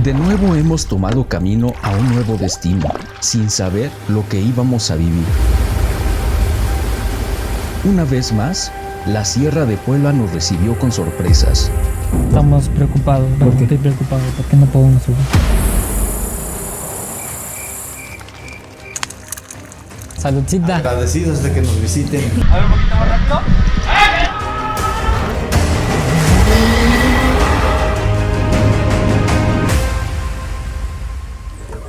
De nuevo hemos tomado camino a un nuevo destino, sin saber lo que íbamos a vivir. Una vez más, la Sierra de Puebla nos recibió con sorpresas. Estamos preocupados. ¿Por qué? Estoy preocupado porque no podemos subir. Saludcita. Agradecidos de que nos visiten. A ver, un poquito más rápido.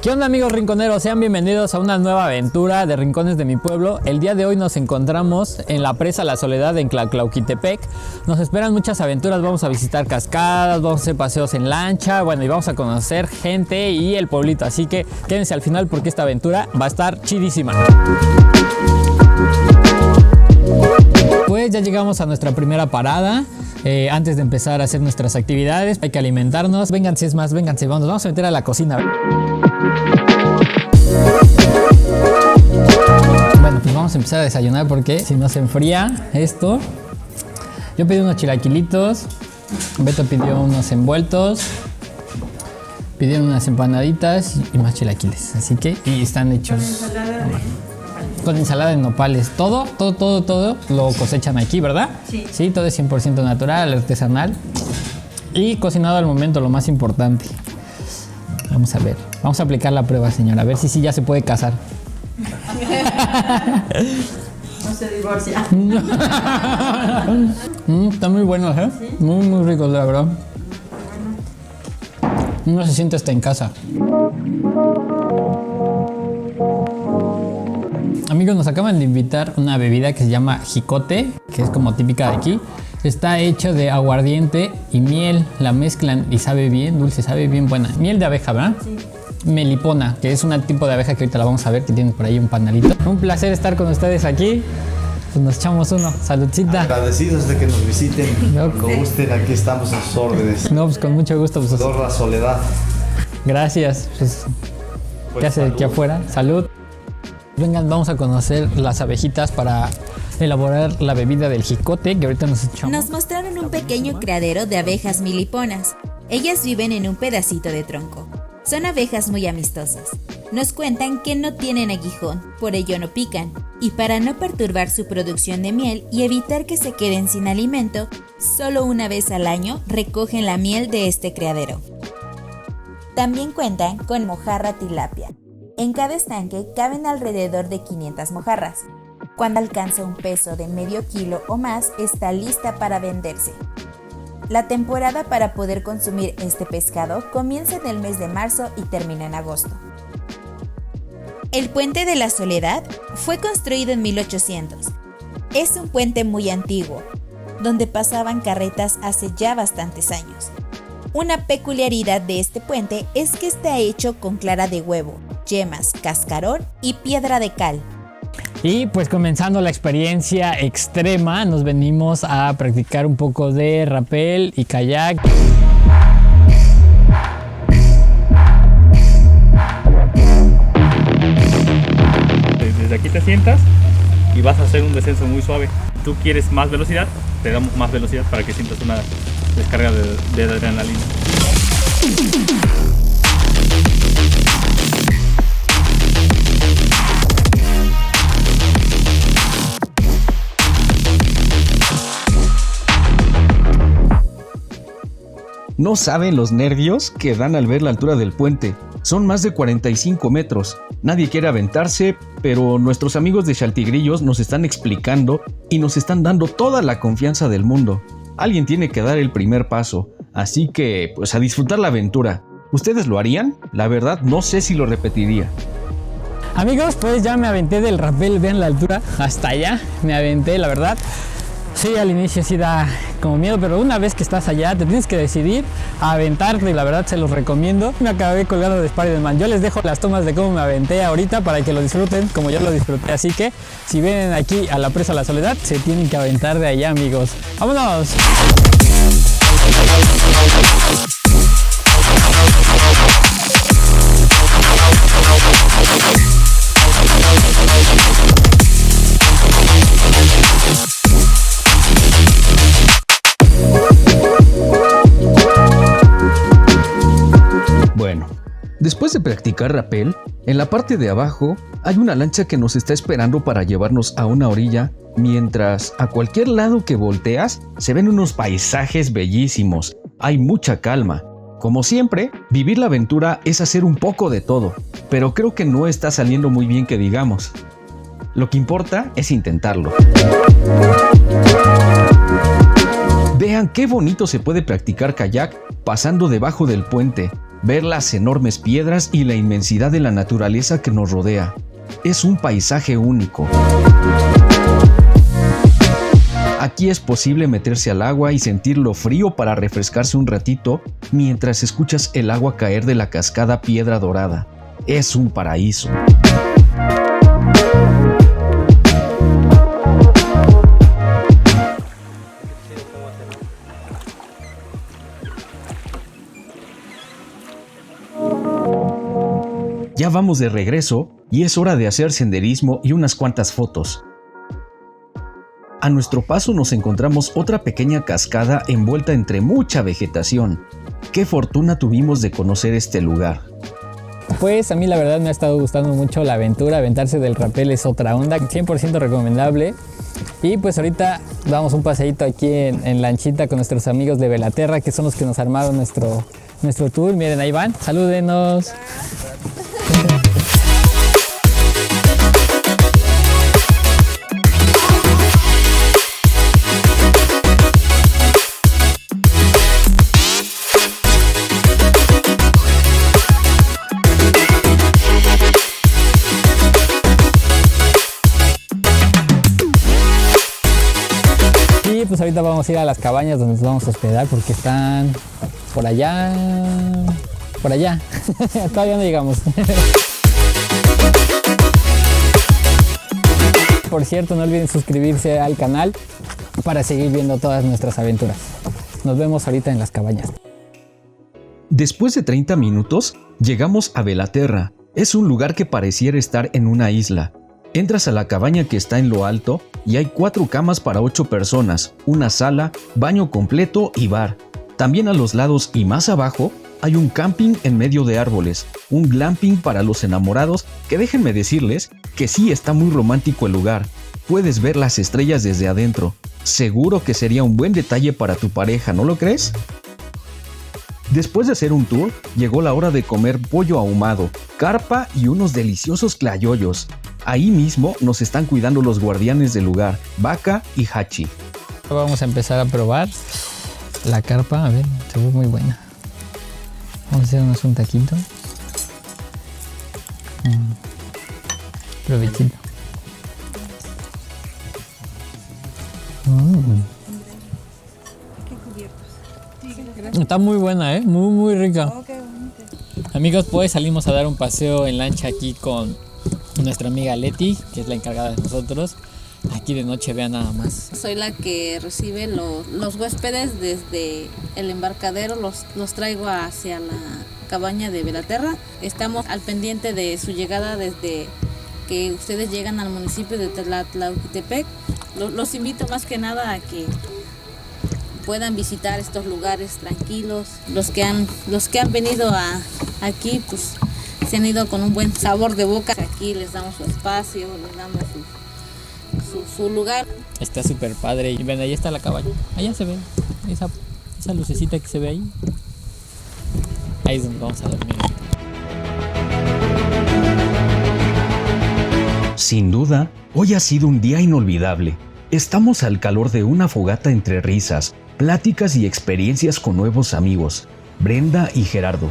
¿Qué onda, amigos rinconeros? Sean bienvenidos a una nueva aventura de Rincones de mi Pueblo. El día de hoy nos encontramos en la presa La Soledad en Tlatlauquitepec. Nos esperan muchas aventuras, vamos a visitar cascadas, vamos a hacer paseos en lancha, bueno, y vamos a conocer gente y el pueblito. Así que quédense al final porque esta aventura va a estar chidísima. Pues ya llegamos a nuestra primera parada. Antes de empezar a hacer nuestras actividades, hay que alimentarnos. Vénganse, es más, vénganse, vamos a meter a la cocina. Bueno, pues vamos a empezar a desayunar porque si no se enfría esto. Yo pedí unos chilaquilitos, Beto pidió unos envueltos, pidieron unas empanaditas y más chilaquiles. Así que, y están hechos con ensalada de nopales. Todo lo cosechan aquí, ¿verdad? Sí. Sí, todo es 100% natural, artesanal y cocinado al momento, lo más importante. Vamos a ver, vamos a aplicar la prueba, señora, a ver si sí ya se puede casar. No se divorcia. Están muy buenos, ¿eh? ¿Sí? Muy ricos, la verdad. Uno se siente hasta en casa. Amigos, nos acaban de invitar una bebida que se llama jicote, que es como típica de aquí. Está hecho de aguardiente y miel, la mezclan y sabe bien dulce, sabe bien buena. Miel de abeja, ¿verdad? Sí. Melipona, que es un tipo de abeja que ahorita la vamos a ver, que tiene por ahí un panalito. Un placer estar con ustedes aquí. Pues nos echamos uno. Saludcita. Agradecidos de que nos visiten. No. Cuando gusten, aquí estamos a sus órdenes. No, pues con mucho gusto. Pues, La Soledad. gracias. Pues, ¿qué hace aquí afuera? Salud. Vengan, vamos a conocer las abejitas para elaborar la bebida del jicote que ahorita nos echamos. Nos mostraron un pequeño criadero de abejas meliponas. Ellas viven en un pedacito de tronco. Son abejas muy amistosas. Nos cuentan que no tienen aguijón, por ello no pican. Y para no perturbar su producción de miel y evitar que se queden sin alimento, solo una vez al año recogen la miel de este criadero. También cuentan con mojarra tilapia. En cada estanque caben alrededor de 500 mojarras. Cuando alcanza un peso de medio kilo o más, está lista para venderse. La temporada para poder consumir este pescado comienza en el mes de marzo y termina en agosto. El Puente de la Soledad fue construido en 1800. Es un puente muy antiguo, donde pasaban carretas hace ya bastantes años. Una peculiaridad de este puente es que está hecho con clara de huevo, yemas, cascarón y piedra de cal. Y pues comenzando la experiencia extrema, nos venimos a practicar un poco de rapel y kayak. Desde aquí te sientas y vas a hacer un descenso muy suave. Tú quieres más velocidad, te damos más velocidad para que sientas una descarga de adrenalina. No saben los nervios que dan al ver la altura del puente. Son más de 45 metros. Nadie quiere aventarse, pero nuestros amigos de Chaltigrillos nos están explicando y nos están dando toda la confianza del mundo. Alguien tiene que dar el primer paso, así que pues a disfrutar la aventura. ¿Ustedes lo harían? La verdad no sé si lo repetiría. Amigos, pues ya me aventé del rapel, vean la altura, hasta allá me aventé, la verdad. Sí, al inicio sí da como miedo, pero una vez que estás allá te tienes que decidir a aventarte y la verdad se los recomiendo. Me acabé colgando de Spider-Man. Yo les dejo las tomas de cómo me aventé ahorita para que lo disfruten como yo lo disfruté. Así que si vienen aquí a la presa La Soledad, se tienen que aventar de allá, amigos. ¡Vámonos! practicar rappel, en la parte de abajo hay una lancha que nos está esperando para llevarnos a una orilla, mientras a cualquier lado que volteas se ven unos paisajes bellísimos. Hay mucha calma. Como siempre, vivir la aventura es hacer un poco de todo, pero creo que no está saliendo muy bien que digamos. Lo que importa es intentarlo. Vean qué bonito se puede practicar kayak pasando debajo del puente, ver las enormes piedras y la inmensidad de la naturaleza que nos rodea. Es un paisaje único. Aquí es posible meterse al agua y sentir lo frío para refrescarse un ratito mientras escuchas el agua caer de la cascada Piedra Dorada. Es un paraíso. Ya vamos de regreso y es hora de hacer senderismo y unas cuantas fotos. A nuestro paso nos encontramos otra pequeña cascada envuelta entre mucha vegetación. ¡Qué fortuna tuvimos de conocer este lugar! Pues a mí la verdad me ha estado gustando mucho la aventura, aventarse del rappel es otra onda, 100% recomendable. Y pues ahorita damos un paseíto aquí en lanchita con nuestros amigos de Velaterra, que son los que nos armaron nuestro tour. Miren, ahí van, salúdenos. Pues ahorita vamos a ir a las cabañas donde nos vamos a hospedar porque están por allá, todavía no llegamos. Por cierto, no olviden suscribirse al canal para seguir viendo todas nuestras aventuras. Nos vemos ahorita en las cabañas. Después de 30 minutos, llegamos a Velaterra. Es un lugar que pareciera estar en una isla. Entras a la cabaña que está en lo alto y hay 4 camas para 8 personas, una sala, baño completo y bar. También a los lados y más abajo hay un camping en medio de árboles, un glamping para los enamorados, que déjenme decirles que sí está muy romántico el lugar. Puedes ver las estrellas desde adentro. Seguro que sería un buen detalle para tu pareja, ¿no lo crees? Después de hacer un tour, llegó la hora de comer pollo ahumado, carpa y unos deliciosos clayoyos. Ahí mismo nos están cuidando los guardianes del lugar, Vaca y Hachi. Vamos a empezar a probar la carpa, a ver, se ve muy buena. Vamos a hacernos un taquito. Provechito. Está muy buena, muy rica. Amigos, pues salimos a dar un paseo en lancha aquí con nuestra amiga Leti, que es la encargada de nosotros. Aquí de noche, vean nada más. Soy la que recibe los huéspedes desde el embarcadero, los traigo hacia la cabaña de Velaterra. Estamos al pendiente de su llegada desde que ustedes llegan al municipio de Tlatlauquitepec. Los invito más que nada a que puedan visitar estos lugares tranquilos. Los que han venido aquí, pues se han ido con un buen sabor de boca. Aquí les damos su espacio, les damos su lugar. Está súper padre. Y ven, ahí está la cabaña. Allá se ve esa lucecita que se ve ahí. Ahí es donde vamos a dormir. Sin duda, hoy ha sido un día inolvidable. Estamos al calor de una fogata entre risas, pláticas y experiencias con nuevos amigos, Brenda y Gerardo.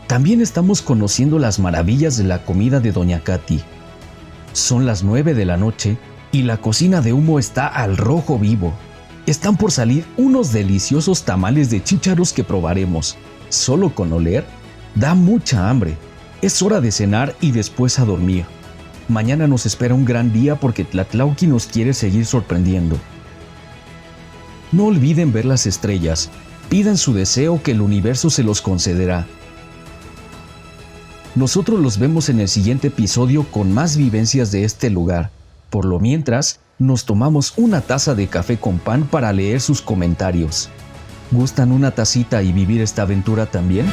También estamos conociendo las maravillas de la comida de Doña Katy. Son las 9 de la noche y la cocina de humo está al rojo vivo. Están por salir unos deliciosos tamales de chícharos que probaremos. Solo con oler, da mucha hambre. Es hora de cenar y después a dormir. Mañana nos espera un gran día porque Tlatlauqui nos quiere seguir sorprendiendo. No olviden ver las estrellas. Pidan su deseo que el universo se los concederá. Nosotros los vemos en el siguiente episodio con más vivencias de este lugar. Por lo mientras, nos tomamos una taza de café con pan para leer sus comentarios. ¿Gustan una tacita y vivir esta aventura también?